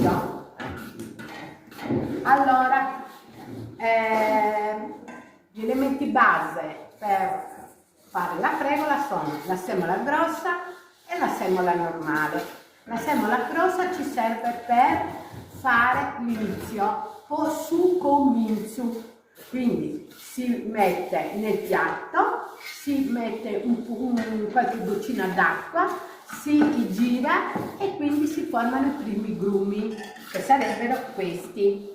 l'inizio. Allora, gli elementi base per fare la fregola sono la semola grossa e la semola normale. La semola grossa ci serve per fare l'inizio, o su comincio. Quindi si mette nel piatto, si mette qualche goccina d'acqua, si gira e quindi si formano i primi grumi, che sarebbero questi.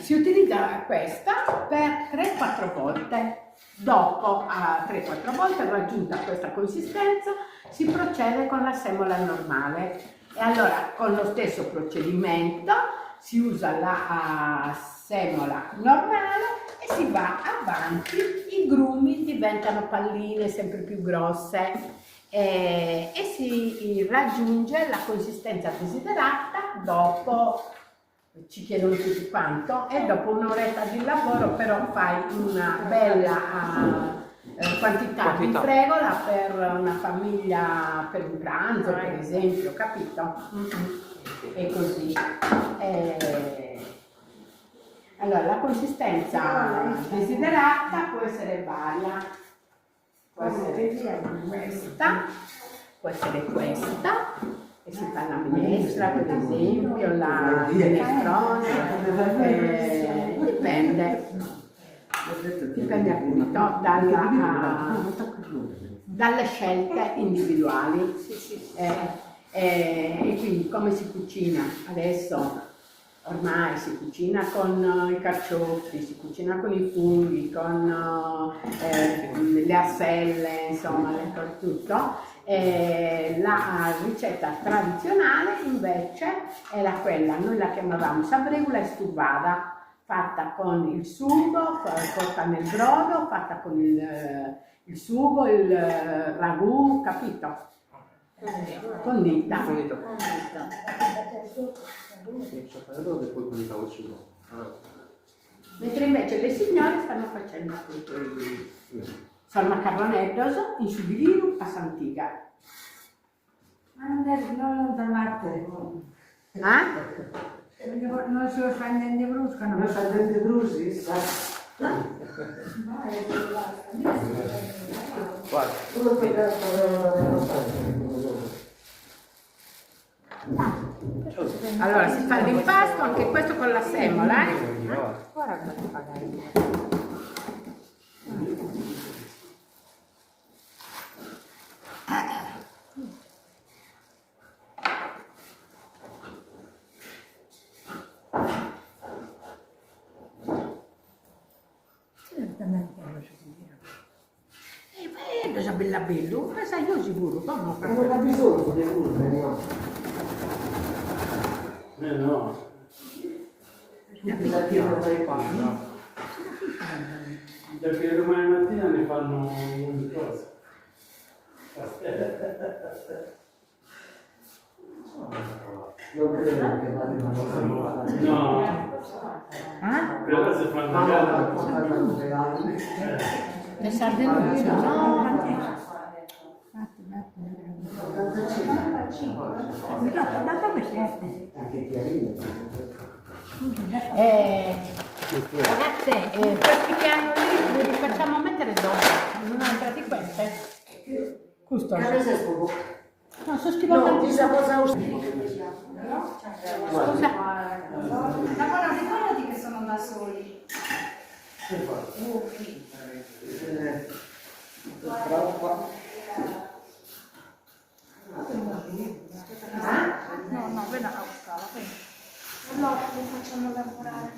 Si utilizza questa per 3-4 volte. Dopo, a 3-4 volte raggiunta questa consistenza, si procede con la semola normale. E allora, con lo stesso procedimento, si usa la semola normale e si va avanti. I grumi diventano palline sempre più grosse e si raggiunge la consistenza desiderata dopo. Ci chiedono tutti quanto, e dopo un'oretta di lavoro però fai una bella quantità di fregola per una famiglia, per un pranzo per esempio, capito? E così. Allora, la consistenza desiderata può essere varia, può essere questa, può essere questa, e si fa la minestra per esempio, la minestrone, dipende appunto dalle scelte individuali. E quindi come si cucina? Adesso ormai si cucina con i carciofi, si cucina con i funghi, con le arselle, insomma, tutto. La ricetta tradizionale invece era quella, noi la chiamavamo sabregola estuvada, fatta con il sugo, cotta nel brodo, fatta con il sugo, il ragù, capito? Condita. Mentre invece le signore stanno facendo appunto sono macarronettos in su di vino a Santiga. Ma non da latte. Non si lo fa niente brusco, non fa niente brusi? Allora si fa l'impasto anche questo con la semola, Guarda come si fa. cosa bella bello, ma sai io sicuro, non ha bisogno di urne, no? No. La tiro dai panni, no? Perché domani mattina ne fanno ogni cosa. Non credo che vadano No. Però se fanno gara. le sardine no. Ragazze, questi che hanno lì li facciamo mettere dopo, non entra di queste? Questo no, sono schifate. No, chissà cosa usa. Scusa. Ma guarda, ricordati che sono da soli. No, no, vedi la scala, poi. No, lo facciamo lavorare.